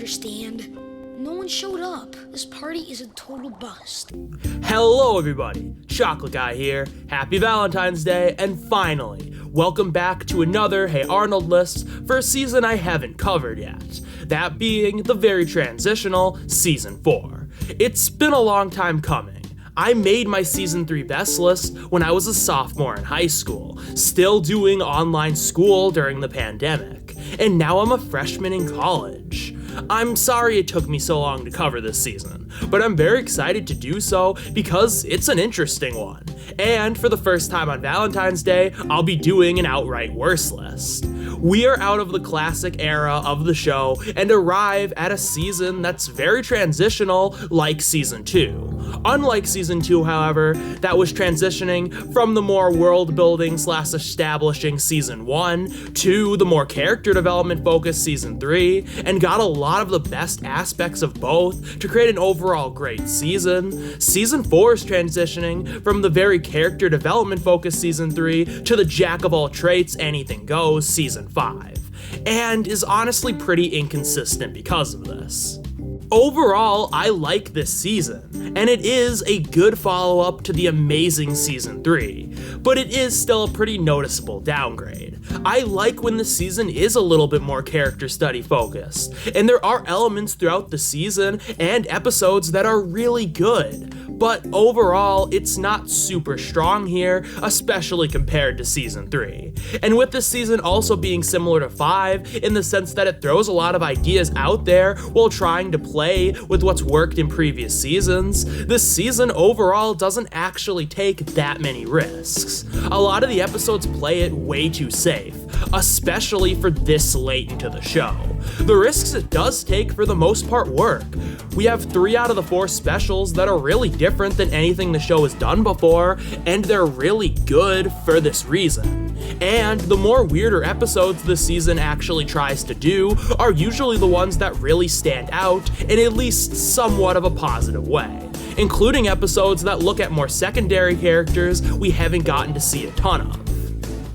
understand. No one showed up. This party is a total bust. Hello everybody, Chocolate Guy here. Happy Valentine's Day, and finally, welcome back to another Hey Arnold list for a season I haven't covered yet. That being the very transitional Season 4. It's been a long time coming. I made my Season 3 best list when I was a sophomore in high school, still doing online school during the pandemic, and now I'm a freshman in college. I'm sorry it took me so long to cover this season, but I'm very excited to do so because it's an interesting one. And for the first time on Valentine's Day, I'll be doing an outright worst list. We are out of the classic era of the show and arrive at a season that's very transitional, like Season 2. Unlike Season 2, however, that was transitioning from the more world-building / establishing Season 1 to the more character development focused Season 3, and got a lot of the best aspects of both to create an overall great season. Season 4 is transitioning from the very character development focused Season 3 to the jack of all traits, anything goes Season 5, and is honestly pretty inconsistent because of this. Overall, I like this season, and it is a good follow-up to the amazing Season 3, but it is still a pretty noticeable downgrade. I like when the season is a little bit more character study focused, and there are elements throughout the season and episodes that are really good, but overall, it's not super strong here, especially compared to Season 3. And with this season also being similar to 5 in the sense that it throws a lot of ideas out there while trying to play with what's worked in previous seasons, this season overall doesn't actually take that many risks. A lot of the episodes play it way too safe, especially for this late into the show. The risks it does take for the most part work. We have 3 out of the 4 specials that are really different than anything the show has done before, and they're really good for this reason. And the more weirder episodes this season actually tries to do are usually the ones that really stand out in at least somewhat of a positive way, including episodes that look at more secondary characters we haven't gotten to see a ton of.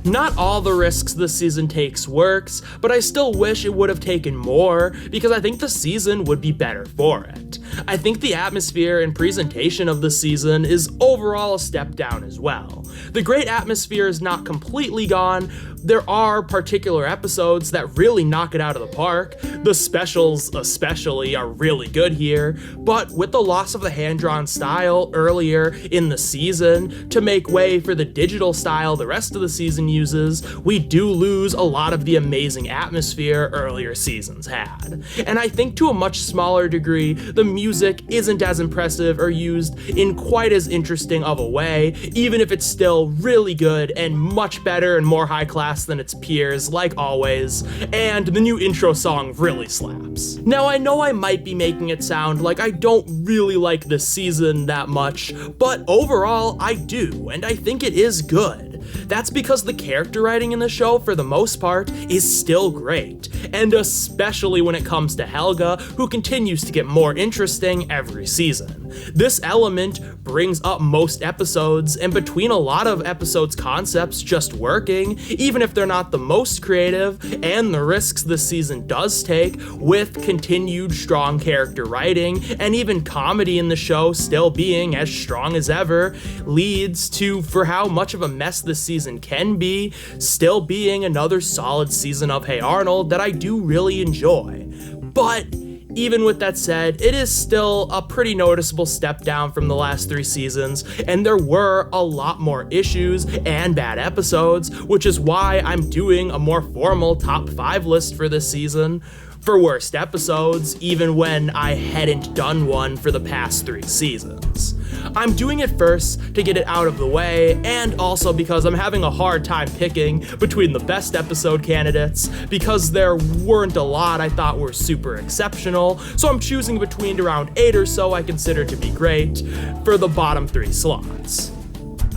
Not all the risks this season takes works, but I still wish it would have taken more because I think the season would be better for it. I think the atmosphere and presentation of the season is overall a step down as well. The great atmosphere is not completely gone. There are particular episodes that really knock it out of the park. The specials especially are really good here, but with the loss of the hand-drawn style earlier in the season to make way for the digital style the rest of the season uses, we do lose a lot of the amazing atmosphere earlier seasons had. And I think to a much smaller degree, the music isn't as impressive or used in quite as interesting of a way, even if it's still really good and much better and more high class than its peers, like always, and the new intro song really slaps. Now, I know I might be making it sound like I don't really like this season that much, but overall, I do, and I think it is good. That's because the character writing in the show, for the most part, is still great, and especially when it comes to Helga, who continues to get more interesting every season. This element brings up most episodes, and between a lot of episodes' concepts just working, even if they're not the most creative, and the risks this season does take, with continued strong character writing, and even comedy in the show still being as strong as ever, leads to, for how much of a mess this season can be, still being another solid season of Hey Arnold that I do really enjoy. But even with that said, it is still a pretty noticeable step down from the last 3 seasons, and there were a lot more issues and bad episodes, which is why I'm doing a more formal top 5 list for this season for worst episodes, even when I hadn't done one for the past 3 seasons. I'm doing it first to get it out of the way, and also because I'm having a hard time picking between the best episode candidates, because there weren't a lot I thought were super exceptional, so I'm choosing between around 8 or so I consider to be great for the bottom 3 slots.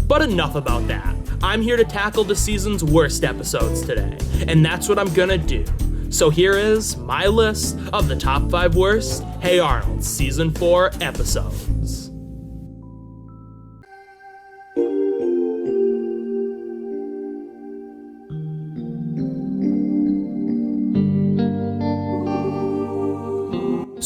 But enough about that. I'm here to tackle the season's worst episodes today, and that's what I'm gonna do. So here is my list of the top 5 worst Hey Arnold Season 4 episodes.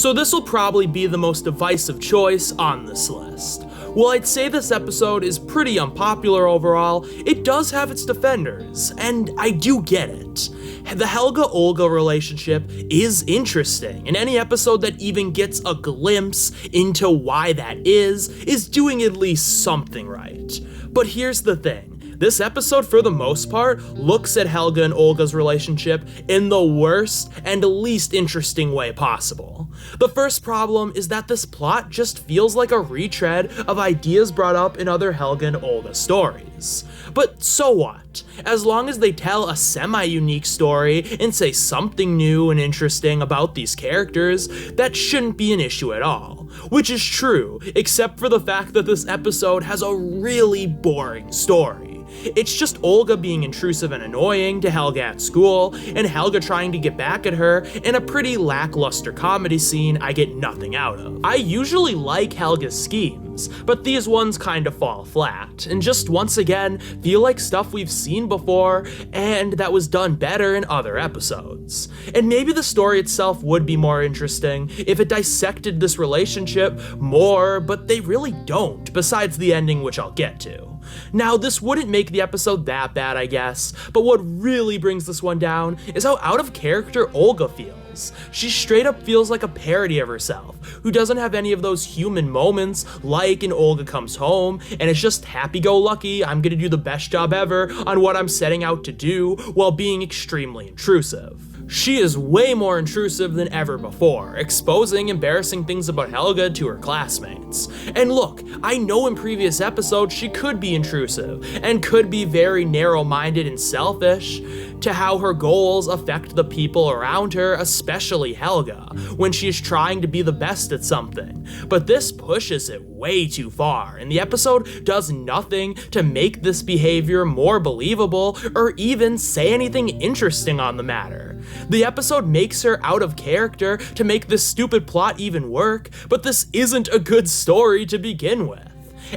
So this will probably be the most divisive choice on this list. While I'd say this episode is pretty unpopular overall, it does have its defenders, and I do get it. The Helga Olga relationship is interesting, and any episode that even gets a glimpse into why that is doing at least something right. But here's the thing. This episode, for the most part, looks at Helga and Olga's relationship in the worst and least interesting way possible. The first problem is that this plot just feels like a retread of ideas brought up in other Helga and Olga stories. But so what? As long as they tell a semi-unique story and say something new and interesting about these characters, that shouldn't be an issue at all. Which is true, except for the fact that this episode has a really boring story. It's just Olga being intrusive and annoying to Helga at school, and Helga trying to get back at her in a pretty lackluster comedy scene I get nothing out of. I usually like Helga's schemes, but these ones kind of fall flat, and just once again feel like stuff we've seen before and that was done better in other episodes. And maybe the story itself would be more interesting if it dissected this relationship more, but they really don't, besides the ending, which I'll get to. Now, this wouldn't make the episode that bad, I guess, but what really brings this one down is how out of character Olga feels. She straight up feels like a parody of herself, who doesn't have any of those human moments like in Olga Comes Home, and it's just happy-go-lucky, I'm gonna do the best job ever on what I'm setting out to do while being extremely intrusive. She is way more intrusive than ever before, exposing embarrassing things about Helga to her classmates. And look, I know in previous episodes she could be intrusive, and could be very narrow-minded and selfish to how her goals affect the people around her, especially Helga, when she is trying to be the best at something. But this pushes it way too far, and the episode does nothing to make this behavior more believable or even say anything interesting on the matter. The episode makes her out of character to make this stupid plot even work, but this isn't a good story to begin with.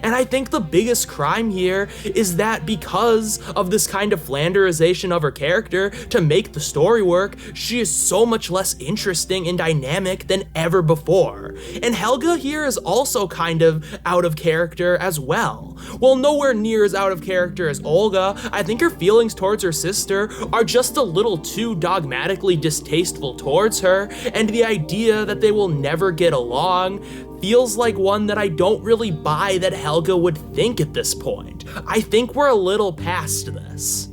And I think the biggest crime here is that because of this kind of flanderization of her character to make the story work, she is so much less interesting and dynamic than ever before. And Helga here is also kind of out of character as well. While nowhere near as out of character as Olga, I think her feelings towards her sister are just a little too dogmatically distasteful towards her, and the idea that they will never get along feels like one that I don't really buy that Helga would think at this point. I think we're a little past this.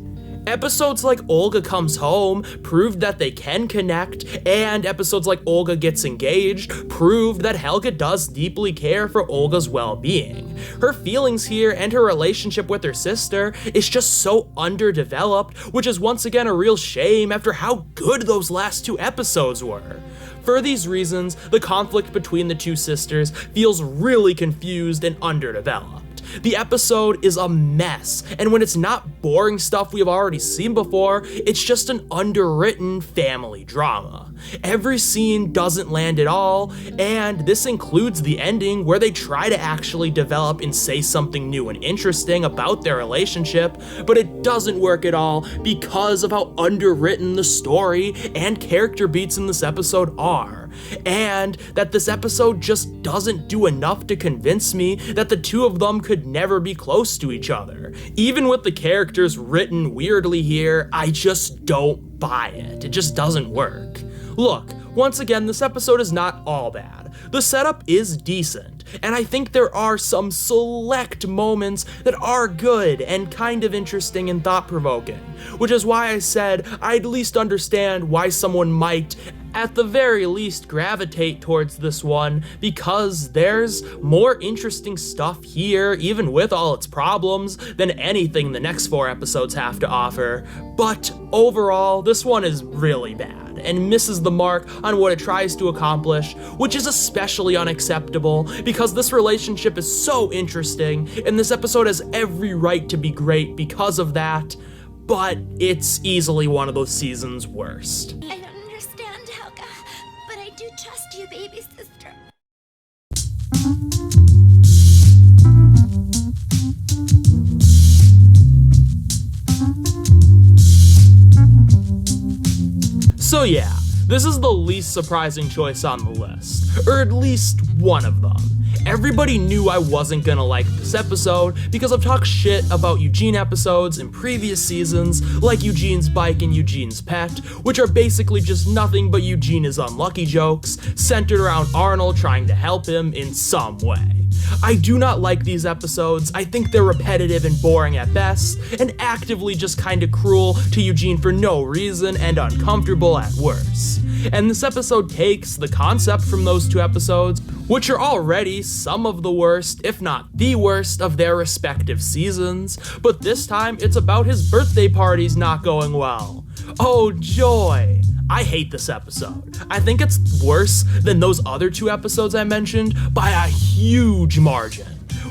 Episodes like Olga Comes Home proved that they can connect, and episodes like Olga Gets Engaged proved that Helga does deeply care for Olga's well-being. Her feelings here and her relationship with her sister is just so underdeveloped, which is once again a real shame after how good those last two episodes were. For these reasons, the conflict between the two sisters feels really confused and underdeveloped. The episode is a mess, and when it's not boring stuff we have already seen before, it's just an underwritten family drama. Every scene doesn't land at all, and this includes the ending where they try to actually develop and say something new and interesting about their relationship, but it doesn't work at all because of how underwritten the story and character beats in this episode are. And that this episode just doesn't do enough to convince me that the two of them could never be close to each other. Even with the characters written weirdly here, I just don't buy it. It just doesn't work. Look, once again, this episode is not all bad. The setup is decent, and I think there are some select moments that are good and kind of interesting and thought-provoking, which is why I said I'd at least understand why someone might at the very least gravitate towards this one, because there's more interesting stuff here, even with all its problems, than anything the next 4 episodes have to offer. But overall, this one is really bad and misses the mark on what it tries to accomplish, which is especially unacceptable because this relationship is so interesting and this episode has every right to be great because of that, but it's easily one of those season's worst. I don't understand, Helga, but I do trust you, baby sister. So yeah, This is the least surprising choice on the list, or at least one of them. Everybody knew I wasn't gonna like this episode because I've talked shit about Eugene episodes in previous seasons, like Eugene's Bike and Eugene's Pet, which are basically just nothing but Eugene is unlucky jokes, centered around Arnold trying to help him in some way. I do not like these episodes. I think they're repetitive and boring at best, and actively just kinda cruel to Eugene for no reason and uncomfortable at worst. And this episode takes the concept from those two episodes, which are already some of the worst, if not the worst, of their respective seasons, but this time it's about his birthday parties not going well. Oh joy! I hate this episode. I think it's worse than those other two episodes I mentioned by a huge margin.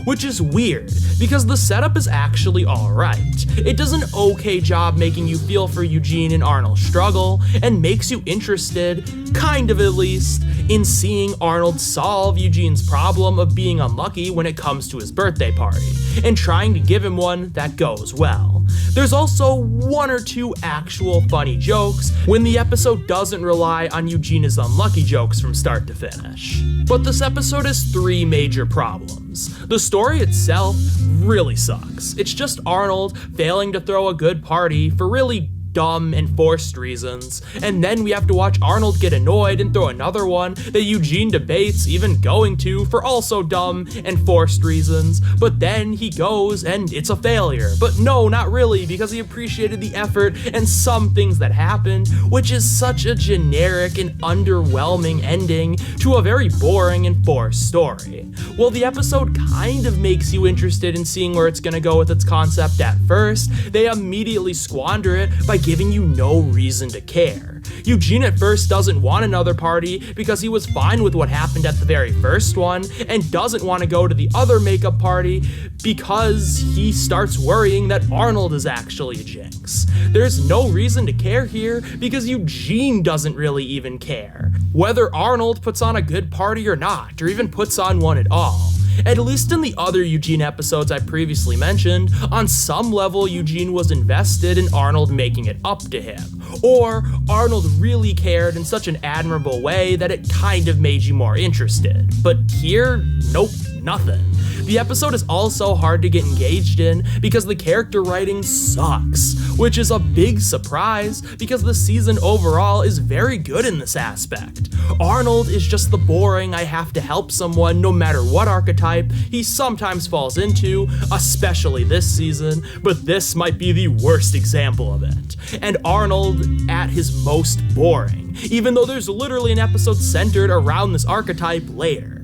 Which is weird, because the setup is actually alright. It does an okay job making you feel for Eugene and Arnold's struggle, and makes you interested, kind of at least, in seeing Arnold solve Eugene's problem of being unlucky when it comes to his birthday party, and trying to give him one that goes well. There's also one or two actual funny jokes when the episode doesn't rely on Eugene's unlucky jokes from start to finish. But this episode has three major problems. The story itself really sucks. It's just Arnold failing to throw a good party for really dumb and forced reasons, and then we have to watch Arnold get annoyed and throw another one that Eugene debates even going to for also dumb and forced reasons, but then he goes and it's a failure. But no, not really, because he appreciated the effort and some things that happened, which is such a generic and underwhelming ending to a very boring and forced story. Well, the episode kind of makes you interested in seeing where it's gonna go with its concept at first. They immediately squander it by giving you no reason to care. Eugene at first doesn't want another party because he was fine with what happened at the very first one, and doesn't want to go to the other makeup party because he starts worrying that Arnold is actually a jinx. There's no reason to care here because Eugene doesn't really even care whether Arnold puts on a good party or not, or even puts on one at all. At least in the other Eugene episodes I previously mentioned, on some level Eugene was invested in Arnold making it up to him, or Arnold really cared in such an admirable way that it kind of made you more interested. But here, nope, nothing. The episode is also hard to get engaged in because the character writing sucks, which is a big surprise because the season overall is very good in this aspect. Arnold is just the boring I have to help someone no matter what archetype he sometimes falls into, especially this season, but this might be the worst example of it. And Arnold at his most boring, even though there's literally an episode centered around this archetype later.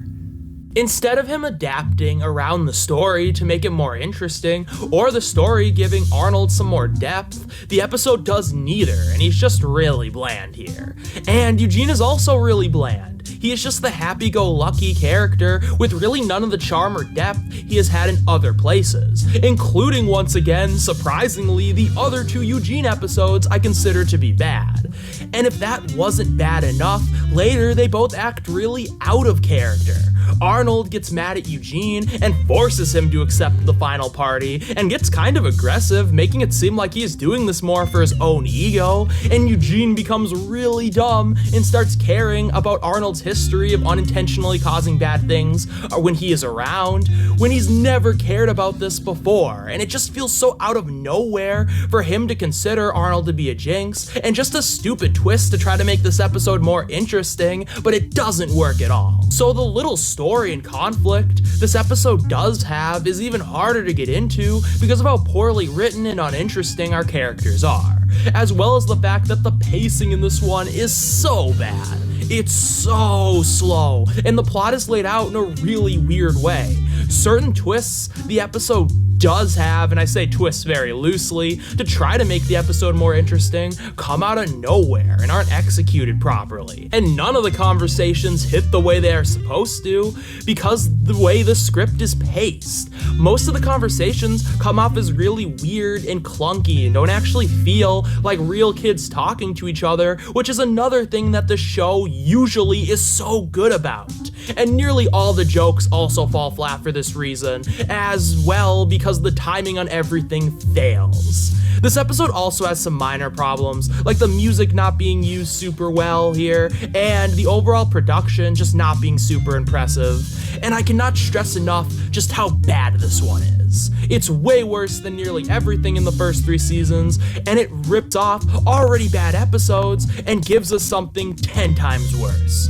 Instead of him adapting around the story to make it more interesting, or the story giving Arnold some more depth, the episode does neither, and he's just really bland here. And Eugene is also really bland. He is just the happy-go-lucky character with really none of the charm or depth he has had in other places, including, once again, surprisingly, the other two Eugene episodes I consider to be bad. And if that wasn't bad enough, later they both act really out of character. Arnold gets mad at Eugene and forces him to accept the final party, and gets kind of aggressive, making it seem like he is doing this more for his own ego, and Eugene becomes really dumb and starts caring about Arnold's history of unintentionally causing bad things when he is around, when he's never cared about this before, and it just feels so out of nowhere for him to consider Arnold to be a jinx, and just a stupid twist to try to make this episode more interesting, but it doesn't work at all. So the little story and conflict this episode does have is even harder to get into because of how poorly written and uninteresting our characters are, as well as the fact that the pacing in this one is so bad. It's so slow, and the plot is laid out in a really weird way. Certain twists the episode does have, and I say twists very loosely, to try to make the episode more interesting, come out of nowhere and aren't executed properly. And none of the conversations hit the way they are supposed to because the way the script is paced. Most of the conversations come off as really weird and clunky and don't actually feel like real kids talking to each other, which is another thing that the show usually is so good about. And nearly all the jokes also fall flat for this reason, as well because the timing on everything fails. This episode also has some minor problems, like the music not being used super well here, and the overall production just not being super impressive. And I cannot stress enough just how bad this one is. It's way worse than nearly everything in the first 3 seasons, and it ripped off already bad episodes and gives us something 10 times worse.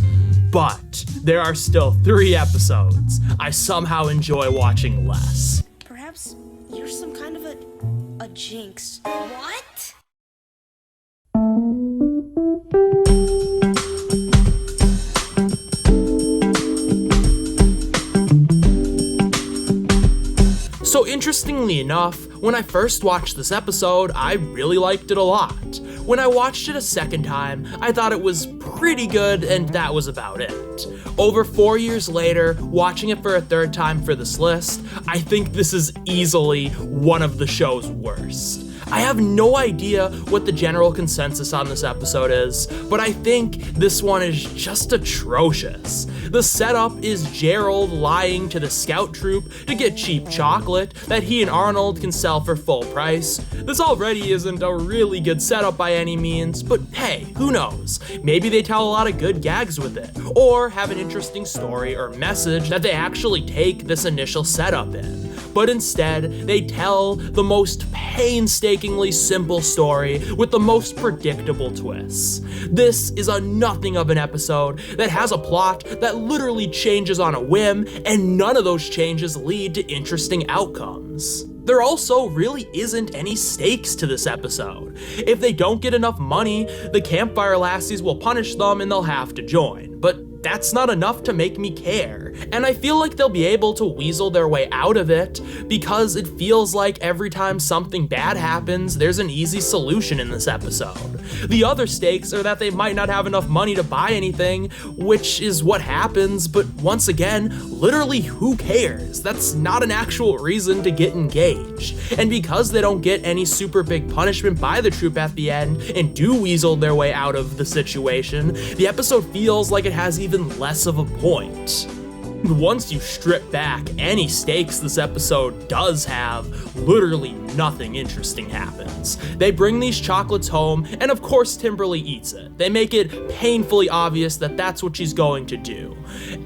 But there are still 3 episodes I somehow enjoy watching less. Perhaps you're some kind of a jinx. What? So interestingly enough, when I first watched this episode, I really liked it a lot. When I watched it a second time, I thought it was pretty good, and that was about it. Over 4 years later, watching it for a third time for this list, I think this is easily one of the show's worst. I have no idea what the general consensus on this episode is, but I think this one is just atrocious. The setup is Gerald lying to the scout troop to get cheap chocolate that he and Arnold can sell for full price. This already isn't a really good setup by any means, but hey, who knows? Maybe they tell a lot of good gags with it, or have an interesting story or message that they actually take this initial setup in. But instead, they tell the most painstakingly simple story with the most predictable twists. This is a nothing of an episode that has a plot that literally changes on a whim, and none of those changes lead to interesting outcomes. There also really isn't any stakes to this episode. If they don't get enough money, the campfire lassies will punish them and they'll have to join. But that's not enough to make me care, and I feel like they'll be able to weasel their way out of it because it feels like every time something bad happens, there's an easy solution in this episode. The other stakes are that they might not have enough money to buy anything, which is what happens, but once again, literally who cares? That's not an actual reason to get engaged. And because they don't get any super big punishment by the troop at the end and do weasel their way out of the situation, the episode feels like it has even less of a point. Once you strip back any stakes this episode does have, literally nothing interesting happens. They bring these chocolates home, and of course Timberly eats it. They make it painfully obvious that that's what she's going to do.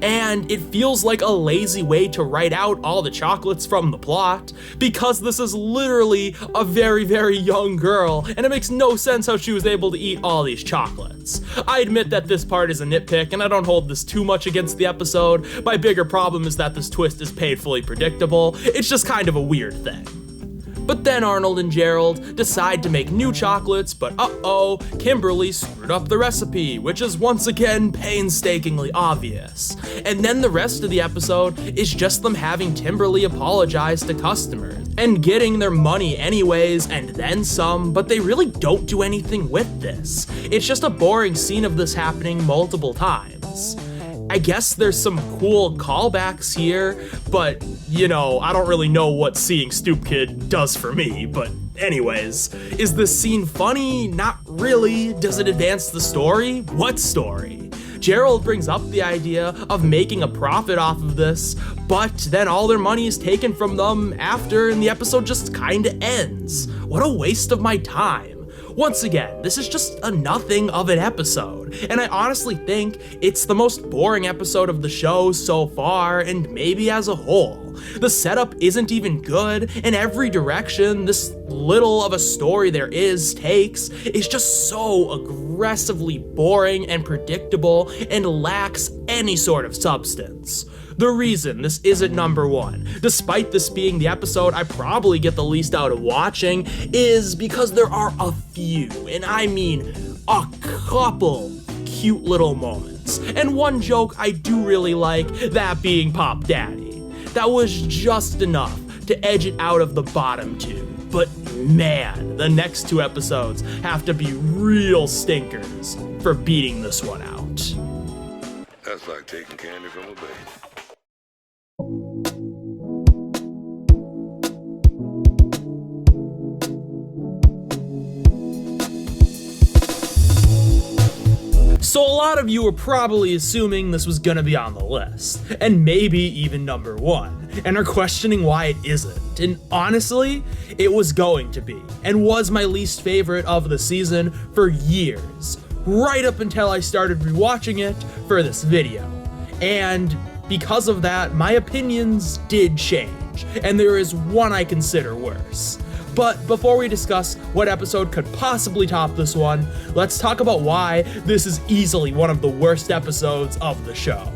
And it feels like a lazy way to write out all the chocolates from the plot, because this is literally a very, very young girl, and it makes no sense how she was able to eat all these chocolates. I admit that this part is a nitpick, and I don't hold this too much against the episode. My bigger problem is that this twist is painfully predictable. It's just kind of a weird thing. But then Arnold and Gerald decide to make new chocolates, but uh-oh, Kimberly screwed up the recipe, which is once again painstakingly obvious. And then the rest of the episode is just them having Timberly apologize to customers and getting their money anyways and then some, but they really don't do anything with this. It's just a boring scene of this happening multiple times. I guess there's some cool callbacks here, but, you know, I don't really know what seeing Stoop Kid does for me, but anyways. Is this scene funny? Not really. Does it advance the story? What story? Gerald brings up the idea of making a profit off of this, but then all their money is taken from them after, and the episode just kinda ends. What a waste of my time. Once again, this is just a nothing of an episode, and I honestly think it's the most boring episode of the show so far, and maybe as a whole. The setup isn't even good, and every direction this little of a story there is takes is just so aggressively boring and predictable and lacks any sort of substance. The reason this isn't number 1, despite this being the episode I probably get the least out of watching, is because there are a few, and I mean a couple, cute little moments. And one joke I do really like, that being Pop Daddy. That was just enough to edge it out of the bottom 2. But man, the next 2 episodes have to be real stinkers for beating this one out. That's like taking candy from a baby. So a lot of you were probably assuming this was gonna be on the list, and maybe even number 1, and are questioning why it isn't. And honestly, it was going to be, and was my least favorite of the season for years, right up until I started rewatching it for this video. And because of that, my opinions did change, and there is one I consider worse. But before we discuss what episode could possibly top this one, let's talk about why this is easily one of the worst episodes of the show.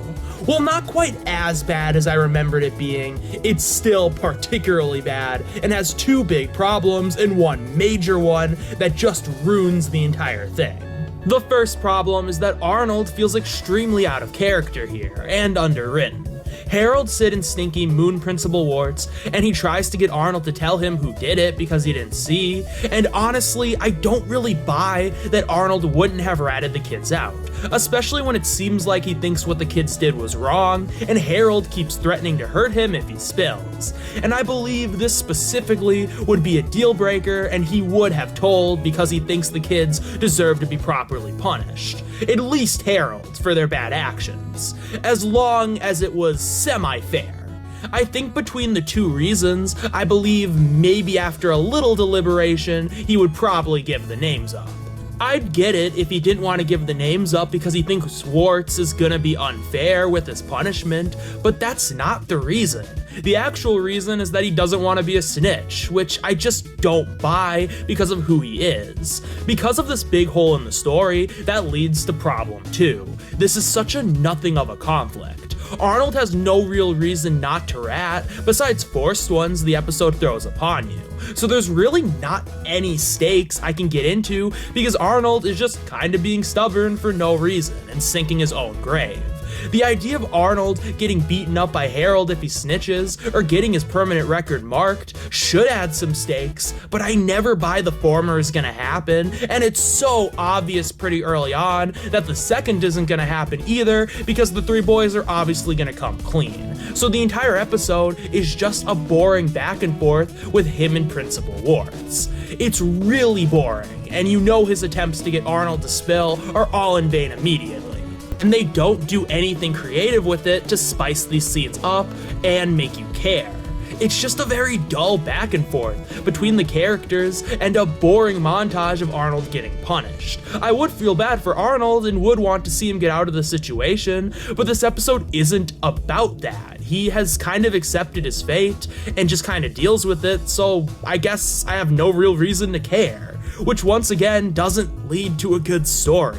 Well, not quite as bad as I remembered it being, it's still particularly bad and has 2 big problems and 1 major one that just ruins the entire thing. The first problem is that Arnold feels extremely out of character here and underwritten. Harold, Sid, and Stinky moon Principal Warts, and he tries to get Arnold to tell him who did it because he didn't see, and honestly, I don't really buy that Arnold wouldn't have ratted the kids out, especially when it seems like he thinks what the kids did was wrong, and Harold keeps threatening to hurt him if he spills. And I believe this specifically would be a deal breaker, and he would have told because he thinks the kids deserve to be properly punished. At least Harold, for their bad actions, as long as it was semi-fair. I think between the 2 reasons, I believe maybe after a little deliberation, he would probably give the names up. I'd get it if he didn't want to give the names up because he thinks Warts is gonna be unfair with his punishment, but that's not the reason. The actual reason is that he doesn't want to be a snitch, which I just don't buy because of who he is. Because of this big hole in the story, that leads to problem 2. This is such a nothing of a conflict. Arnold has no real reason not to rat, besides forced ones the episode throws upon you. So there's really not any stakes I can get into because Arnold is just kinda being stubborn for no reason and sinking his own grave. The idea of Arnold getting beaten up by Harold if he snitches, or getting his permanent record marked, should add some stakes, but I never buy the former is gonna happen, and it's so obvious pretty early on that the second isn't gonna happen either, because the 3 boys are obviously gonna come clean. So the entire episode is just a boring back and forth with him and Principal Warts. It's really boring, and you know his attempts to get Arnold to spill are all in vain immediately. And they don't do anything creative with it to spice these scenes up and make you care. It's just a very dull back and forth between the characters and a boring montage of Arnold getting punished. I would feel bad for Arnold and would want to see him get out of the situation, but this episode isn't about that. He has kind of accepted his fate and just kind of deals with it, so I guess I have no real reason to care, which once again doesn't lead to a good story.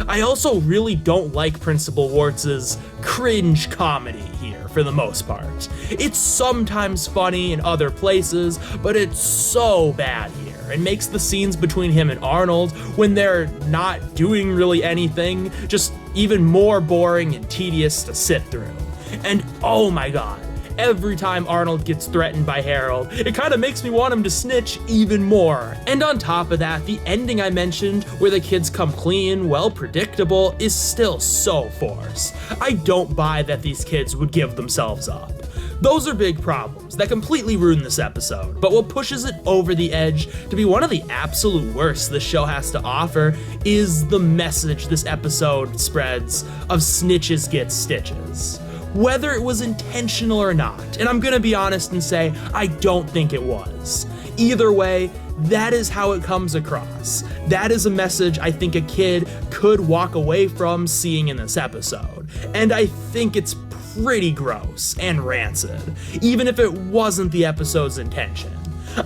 I also really don't like Principal Warts' cringe comedy here for the most part. It's sometimes funny in other places, but it's so bad here and makes the scenes between him and Arnold, when they're not doing really anything, just even more boring and tedious to sit through. And oh my god, every time Arnold gets threatened by Harold, it kind of makes me want him to snitch even more. And on top of that, the ending I mentioned, where the kids come clean, well predictable, is still so forced. I don't buy that these kids would give themselves up. Those are big problems that completely ruin this episode, but what pushes it over the edge to be one of the absolute worst this show has to offer is the message this episode spreads of snitches get stitches. Whether it was intentional or not, and I'm gonna be honest and say I don't think it was. Either way, that is how it comes across. That is a message I think a kid could walk away from seeing in this episode, and I think it's pretty gross and rancid, even if it wasn't the episode's intention.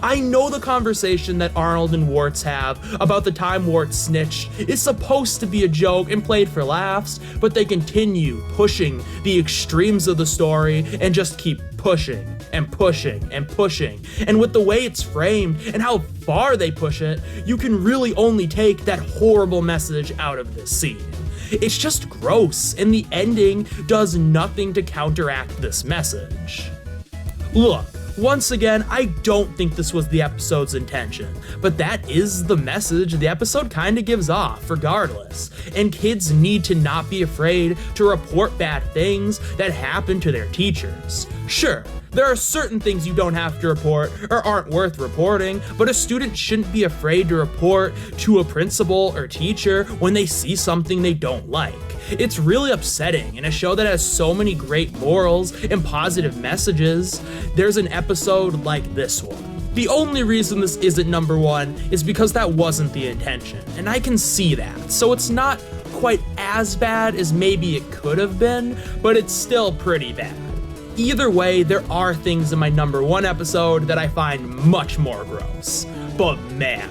I know the conversation that Arnold and Warts have about the time Warts snitched is supposed to be a joke and played for laughs, but they continue pushing the extremes of the story and just keep pushing and pushing and pushing. And with the way it's framed and how far they push it, you can really only take that horrible message out of this scene. It's just gross, and the ending does nothing to counteract this message. Look, once again, I don't think this was the episode's intention, but that is the message the episode kinda gives off regardless, and kids need to not be afraid to report bad things that happen to their teachers. Sure, There are certain things you don't have to report or aren't worth reporting, but a student shouldn't be afraid to report to a principal or teacher when they see something they don't like. It's really upsetting in a show that has so many great morals and positive messages. There's an episode like this one. The only reason this isn't number one is because that wasn't the intention, and I can see that, so it's not quite as bad as maybe it could have been, but it's still pretty bad. Either way, there are things in my number one episode that I find much more gross. But man,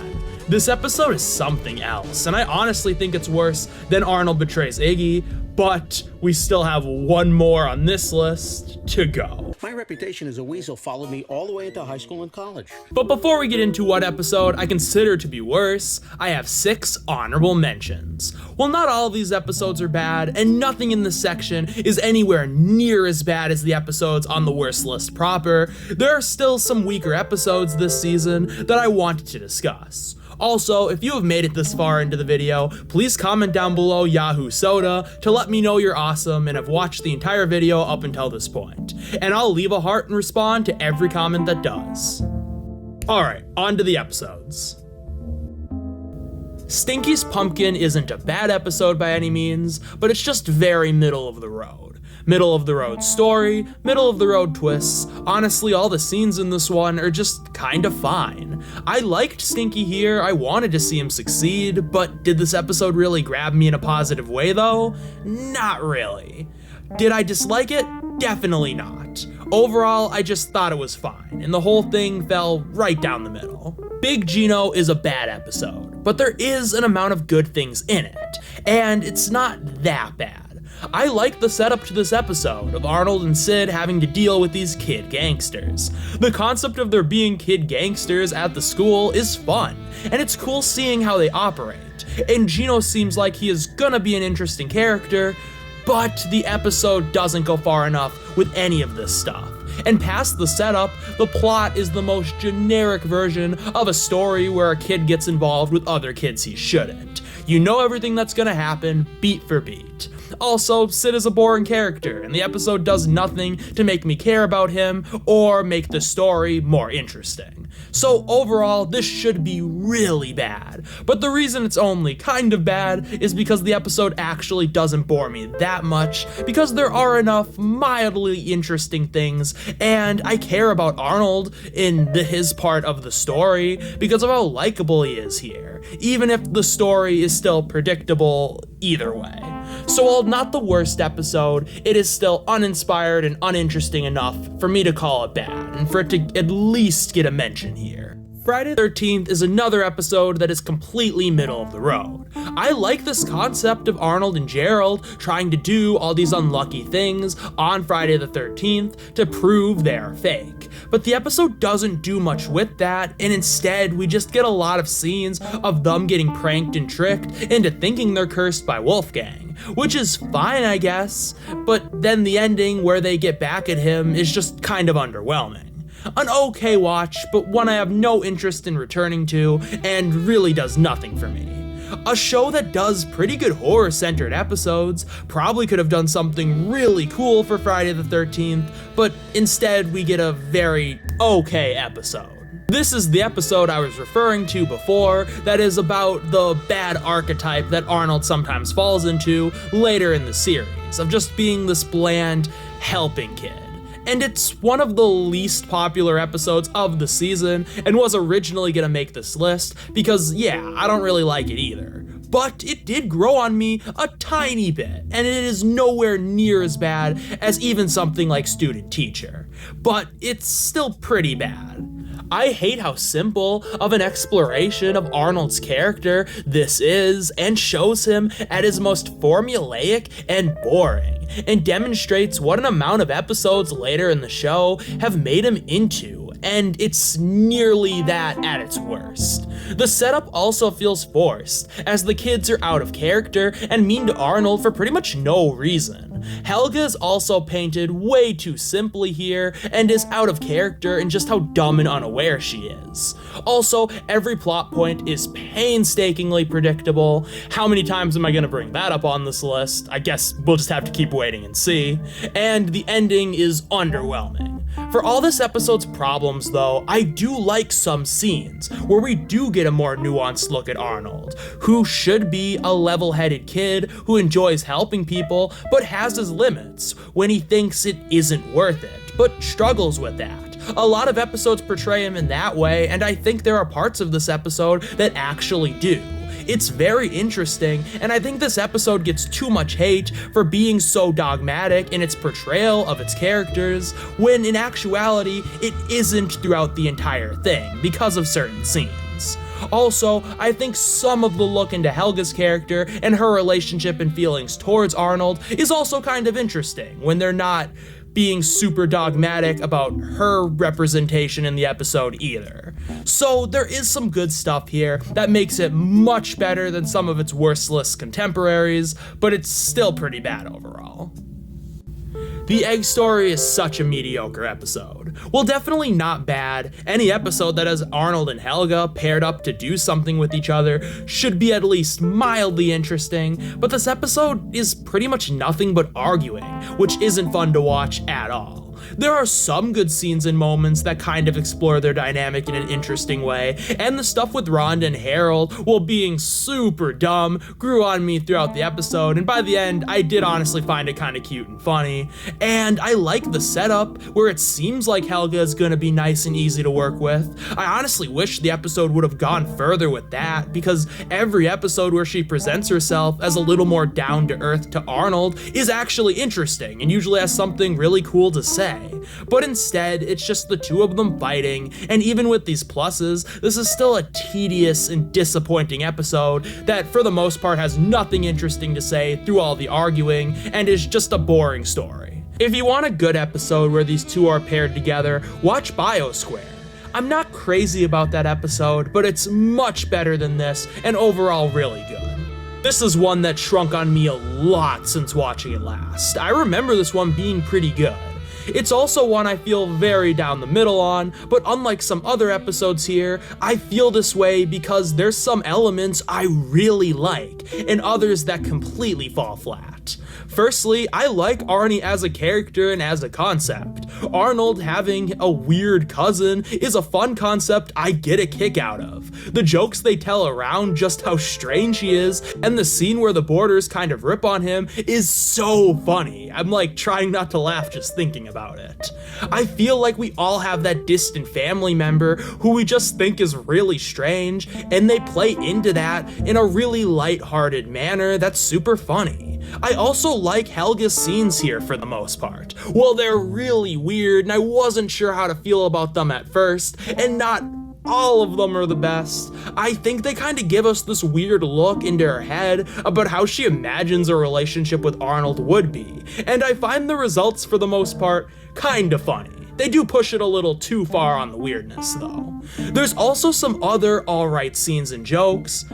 this episode is something else, and I honestly think it's worse than Arnold Betrays Iggy, but we still have one more on this list to go. My reputation as a weasel followed me all the way into high school and college. But before we get into what episode I consider to be worse, I have 6 honorable mentions. While not all of these episodes are bad, and nothing in this section is anywhere near as bad as the episodes on the worst list proper, there are still some weaker episodes this season that I wanted to discuss. Also, if you have made it this far into the video, please comment down below Yahoo Soda to let me know you're awesome and have watched the entire video up until this point. And I'll leave a heart and respond to every comment that does. Alright, on to the episodes. Stinky's Pumpkin isn't a bad episode by any means, but it's just very middle of the road. Middle of the road story, middle of the road twists. Honestly, all the scenes in this one are just kinda fine. I liked Stinky here, I wanted to see him succeed, but did this episode really grab me in a positive way though? Not really. Did I dislike it? Definitely not. Overall, I just thought it was fine, and the whole thing fell right down the middle. Big Gino is a bad episode, but there is an amount of good things in it, and it's not that bad. I like the setup to this episode of Arnold and Sid having to deal with these kid gangsters. The concept of there being kid gangsters at the school is fun, and it's cool seeing how they operate. And Gino seems like he is gonna be an interesting character, but the episode doesn't go far enough with any of this stuff. And past the setup, the plot is the most generic version of a story where a kid gets involved with other kids he shouldn't. You know everything that's gonna happen, beat for beat. Also, Sid is a boring character, and the episode does nothing to make me care about him or make the story more interesting. So overall, this should be really bad, but the reason it's only kind of bad is because the episode actually doesn't bore me that much, because there are enough mildly interesting things, and I care about Arnold in his part of the story because of how likable he is here, even if the story is still predictable either way. So while not the worst episode, it is still uninspired and uninteresting enough for me to call it bad, and for it to at least get a mention here. Friday the 13th is another episode that is completely middle of the road. I like this concept of Arnold and Gerald trying to do all these unlucky things on Friday the 13th to prove they are fake, but the episode doesn't do much with that, and instead we just get a lot of scenes of them getting pranked and tricked into thinking they're cursed by Wolfgang, which is fine I guess, but then the ending where they get back at him is just kind of underwhelming. An okay watch, but one I have no interest in returning to, and really does nothing for me. A show that does pretty good horror-centered episodes, probably could have done something really cool for Friday the 13th, but instead we get a very okay episode. This is the episode I was referring to before that is about the bad archetype that Arnold sometimes falls into later in the series, of just being this bland, helping kid. And it's one of the least popular episodes of the season and was originally gonna make this list because yeah, I don't really like it either. But it did grow on me a tiny bit, and it is nowhere near as bad as even something like Student Teacher, but it's still pretty bad. I hate how simple of an exploration of Arnold's character this is, and shows him at his most formulaic and boring, and demonstrates what an amount of episodes later in the show have made him into, and it's nearly that at its worst. The setup also feels forced, as the kids are out of character and mean to Arnold for pretty much no reason. Helga is also painted way too simply here, and is out of character in just how dumb and unaware she is. Also, every plot point is painstakingly predictable. How many times am I gonna bring that up on this list? I guess we'll just have to keep waiting and see. And the ending is underwhelming. For all this episode's problems though, I do like some scenes where we do get a more nuanced look at Arnold, who should be a level-headed kid who enjoys helping people but has his limits when he thinks it isn't worth it, but struggles with that. A lot of episodes portray him in that way, and I think there are parts of this episode that actually do. It's very interesting, and I think this episode gets too much hate for being so dogmatic in its portrayal of its characters, when in actuality, it isn't throughout the entire thing because of certain scenes. Also, I think some of the look into Helga's character and her relationship and feelings towards Arnold is also kind of interesting when they're not being super dogmatic about her representation in the episode either. So there is some good stuff here that makes it much better than some of its worst contemporaries, but it's still pretty bad overall. The Egg Story is such a mediocre episode. Well, definitely not bad. Any episode that has Arnold and Helga paired up to do something with each other should be at least mildly interesting, but this episode is pretty much nothing but arguing, which isn't fun to watch at all. There are some good scenes and moments that kind of explore their dynamic in an interesting way, and the stuff with Rhonda and Harold, while being super dumb, grew on me throughout the episode, and by the end, I did honestly find it kind of cute and funny. And I like the setup, where it seems like Helga is gonna be nice and easy to work with. I honestly wish the episode would have gone further with that, because every episode where she presents herself as a little more down to earth to Arnold is actually interesting, and usually has something really cool to say. But instead, it's just the two of them fighting, and even with these pluses, this is still a tedious and disappointing episode that for the most part has nothing interesting to say through all the arguing, and is just a boring story. If you want a good episode where these two are paired together, watch Biosquare. I'm not crazy about that episode, but it's much better than this, and overall really good. This is one that shrunk on me a lot since watching it last. I remember this one being pretty good. It's also one I feel very down the middle on, but unlike some other episodes here, I feel this way because there's some elements I really like, and others that completely fall flat. Firstly, I like Arnie as a character and as a concept. Arnold having a weird cousin is a fun concept I get a kick out of. The jokes they tell around just how strange he is, and the scene where the boarders kind of rip on him is so funny. I'm like trying not to laugh just thinking about it. I feel like we all have that distant family member who we just think is really strange, and they play into that in a really lighthearted manner that's super funny. I also like Helga's scenes here for the most part. Well, they're really weird, and I wasn't sure how to feel about them at first, and not all of them are the best. I think they kind of give us this weird look into her head about how she imagines a relationship with Arnold would be, and I find the results for the most part kind of funny. They do push it a little too far on the weirdness though. There's also some other alright scenes and jokes,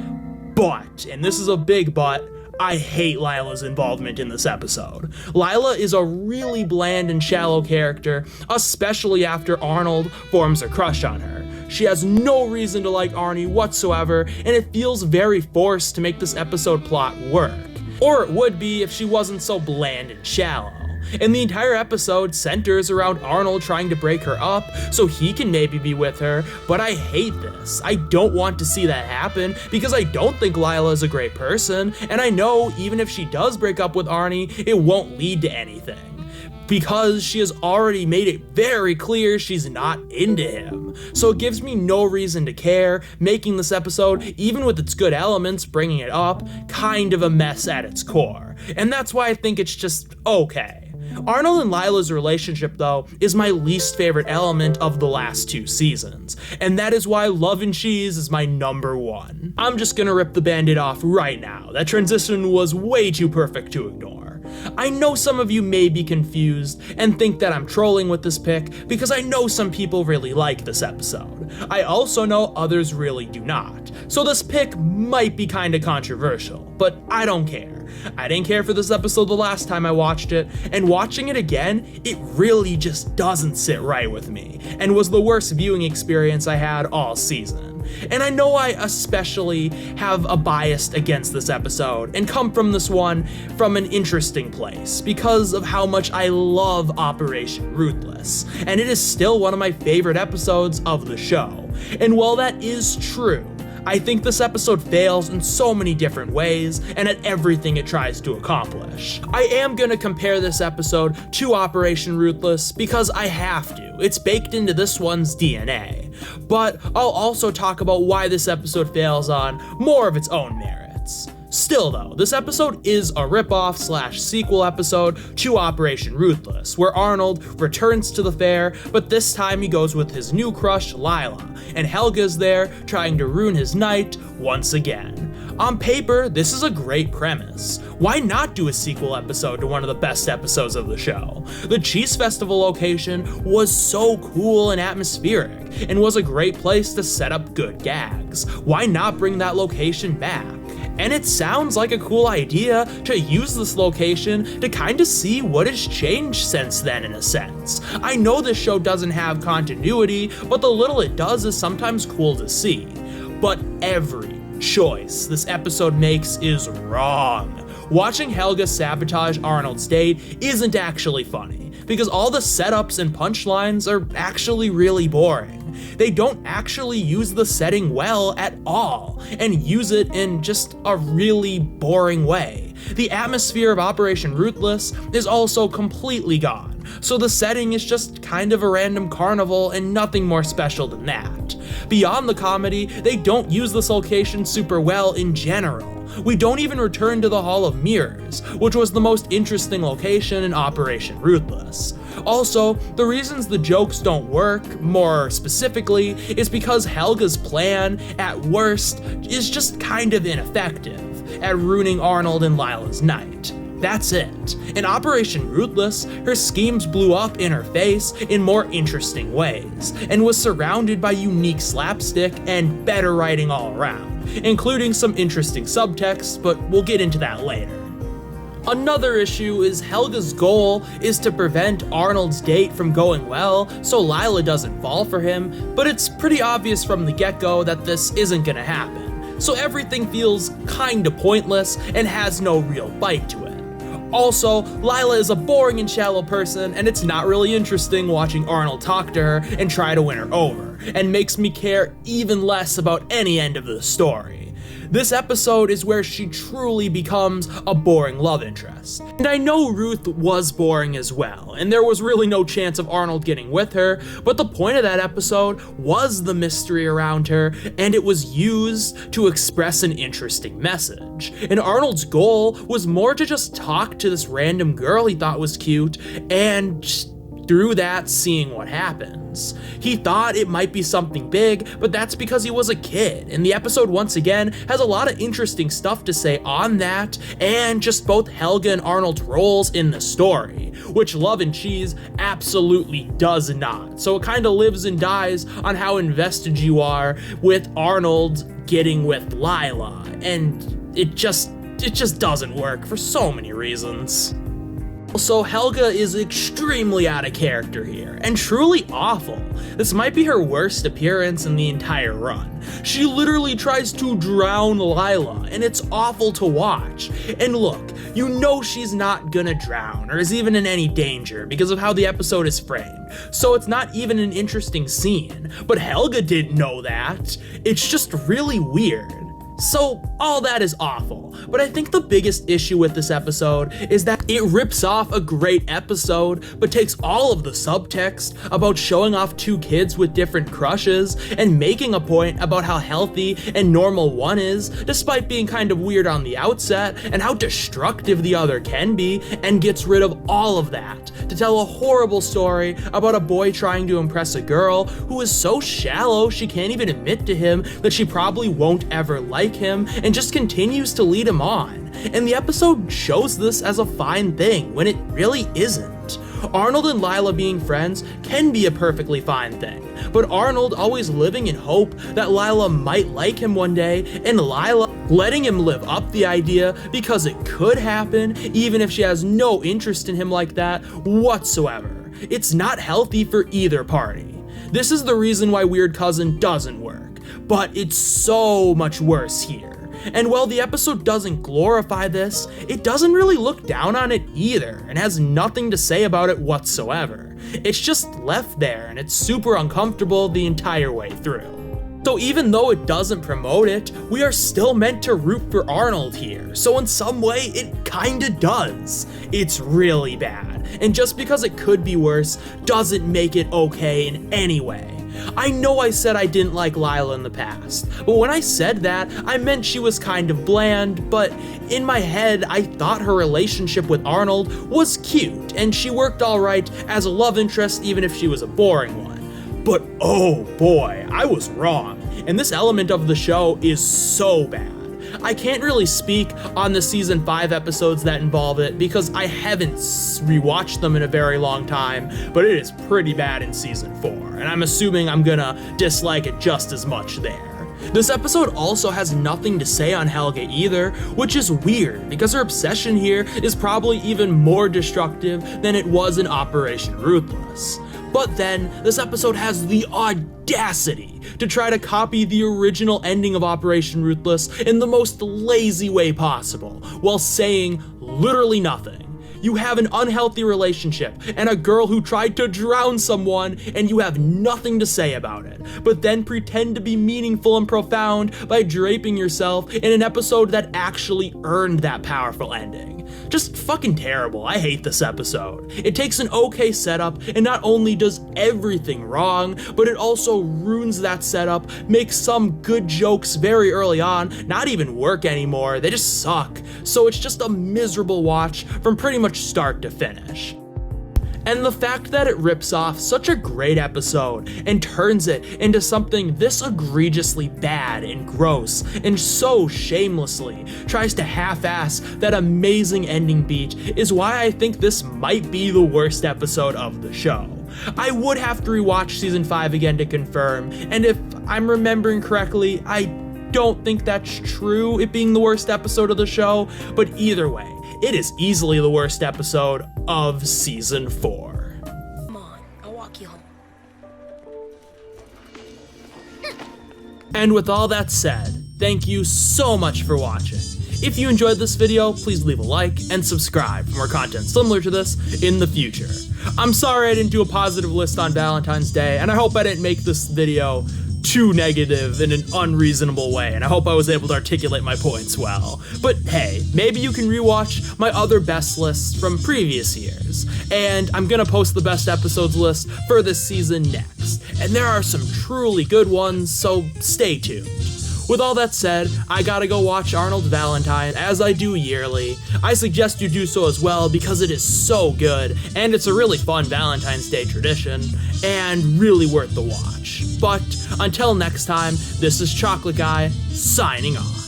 but, and this is a big but, I hate Lila's involvement in this episode. Lila is a really bland and shallow character, especially after Arnold forms a crush on her. She has no reason to like Arnie whatsoever, and it feels very forced to make this episode plot work. Or it would be if she wasn't so bland and shallow. And the entire episode centers around Arnold trying to break her up so he can maybe be with her, but I hate this. I don't want to see that happen because I don't think Lila is a great person, and I know even if she does break up with Arnie, it won't lead to anything, because she has already made it very clear she's not into him. So it gives me no reason to care, making this episode, even with its good elements, bringing it up, kind of a mess at its core. And that's why I think it's just okay. Arnold and Lila's relationship, though, is my least favorite element of the last two seasons, and that is why Love and Cheese is my number one. I'm just gonna rip the band-aid off right now. That transition was way too perfect to ignore. I know some of you may be confused and think that I'm trolling with this pick because I know some people really like this episode. I also know others really do not. So this pick might be kinda controversial, but I don't care. I didn't care for this episode the last time I watched it, and watching it again, it really just doesn't sit right with me, and was the worst viewing experience I had all season. And I know I especially have a bias against this episode and come from this one from an interesting place because of how much I love Operation Ruthless, and it is still one of my favorite episodes of the show. And while that is true, I think this episode fails in so many different ways and at everything it tries to accomplish. I am gonna compare this episode to Operation Ruthless because I have to. It's baked into this one's DNA. But I'll also talk about why this episode fails on more of its own merits. Still though, this episode is a ripoff / sequel episode to Operation Ruthless, where Arnold returns to the fair, but this time he goes with his new crush, Lila, and Helga's there trying to ruin his night once again. On paper, this is a great premise. Why not do a sequel episode to one of the best episodes of the show? The Cheese Festival location was so cool and atmospheric, and was a great place to set up good gags. Why not bring that location back? And it sounds like a cool idea to use this location to kind of see what has changed since then in a sense. I know this show doesn't have continuity, but the little it does is sometimes cool to see. But every choice this episode makes is wrong. Watching Helga sabotage Arnold's date isn't actually funny, because all the setups and punchlines are actually really boring. They don't actually use the setting well at all, and use it in just a really boring way. The atmosphere of Operation Ruthless is also completely gone, so the setting is just kind of a random carnival and nothing more special than that. Beyond the comedy, they don't use this location super well in general. We don't even return to the Hall of Mirrors, which was the most interesting location in Operation Ruthless. Also, the reasons the jokes don't work, more specifically, is because Helga's plan, at worst, is just kind of ineffective at ruining Arnold and Lila's night. That's it. In Operation Ruthless, her schemes blew up in her face in more interesting ways, and was surrounded by unique slapstick and better writing all around, including some interesting subtext, but we'll get into that later. Another issue is Helga's goal is to prevent Arnold's date from going well so Lila doesn't fall for him, but it's pretty obvious from the get-go that this isn't gonna happen, so everything feels kinda pointless and has no real bite to it. Also, Lila is a boring and shallow person, and it's not really interesting watching Arnold talk to her and try to win her over, and makes me care even less about any end of the story. This episode is where she truly becomes a boring love interest. And I know Ruth was boring as well, and there was really no chance of Arnold getting with her, but the point of that episode was the mystery around her, and it was used to express an interesting message. And Arnold's goal was more to just talk to this random girl he thought was cute, and just through that, seeing what happens. He thought it might be something big, but that's because he was a kid, and the episode once again has a lot of interesting stuff to say on that, and just both Helga and Arnold's roles in the story, which Love and Cheese absolutely does not. So it kind of lives and dies on how invested you are with Arnold getting with Lila, and it just doesn't work for so many reasons. Also, Helga is extremely out of character here, and truly awful. This might be her worst appearance in the entire run. She literally tries to drown Lila, and it's awful to watch. And look, you know she's not gonna drown, or is even in any danger, because of how the episode is framed. So it's not even an interesting scene, but Helga didn't know that. It's just really weird. So all that is awful, but I think the biggest issue with this episode is that it rips off a great episode, but takes all of the subtext about showing off two kids with different crushes and making a point about how healthy and normal one is, despite being kind of weird on the outset, and how destructive the other can be, and gets rid of all of that to tell a horrible story about a boy trying to impress a girl who is so shallow she can't even admit to him that she probably won't ever like him, and just continues to lead him on. And the episode shows this as a fine thing when it really isn't. Arnold and Lila being friends can be a perfectly fine thing, but Arnold always living in hope that Lila might like him one day, and Lila letting him live up the idea because it could happen even if she has no interest in him like that whatsoever. It's not healthy for either party. This is the reason why Weird Cousin doesn't work. but it's so much worse here. And while the episode doesn't glorify this, it doesn't really look down on it either, and has nothing to say about it whatsoever. It's just left there, and it's super uncomfortable the entire way through. So even though it doesn't promote it, we are still meant to root for Arnold here, so in some way it kinda does. It's really bad, and just because it could be worse doesn't make it okay in any way. I know I said I didn't like Lila in the past, but when I said that, I meant she was kind of bland, but in my head, I thought her relationship with Arnold was cute, and she worked alright as a love interest even if she was a boring one. But oh boy, I was wrong, and this element of the show is so bad. I can't really speak on the season 5 episodes that involve it because I haven't rewatched them in a very long time, but it is pretty bad in season 4, and I'm assuming I'm gonna dislike it just as much there. This episode also has nothing to say on Helga either, which is weird because her obsession here is probably even more destructive than it was in Operation Ruthless. But then, this episode has the audacity to try to copy the original ending of Operation Ruthless in the most lazy way possible, while saying literally nothing. You have an unhealthy relationship and a girl who tried to drown someone, and you have nothing to say about it, but then pretend to be meaningful and profound by draping yourself in an episode that actually earned that powerful ending. Just fucking terrible. I hate this episode. It takes an okay setup and not only does everything wrong, but it also ruins that setup, makes some good jokes very early on not even work anymore. They just suck. So it's just a miserable watch from pretty much start to finish. And the fact that it rips off such a great episode and turns it into something this egregiously bad and gross and so shamelessly tries to half-ass that amazing ending beat is why I think this might be the worst episode of the show. I would have to rewatch season 5 again to confirm, and if I'm remembering correctly, I don't think that's true, it being the worst episode of the show, but either way, it is easily the worst episode of season 4. Come on, I'll walk you home. And with all that said, thank you so much for watching. If you enjoyed this video, please leave a like and subscribe for more content similar to this in the future. I'm sorry I didn't do a positive list on Valentine's Day, and I hope I didn't make this video too negative in an unreasonable way, and I hope I was able to articulate my points well. But hey, maybe you can rewatch my other best lists from previous years, and I'm gonna post the best episodes list for this season next, and there are some truly good ones, so stay tuned. With all that said, I gotta go watch Arnold Valentine, as I do yearly. I suggest you do so as well because it is so good, and it's a really fun Valentine's Day tradition, and really worth the watch. But until next time, this is Chocolate Guy, signing off.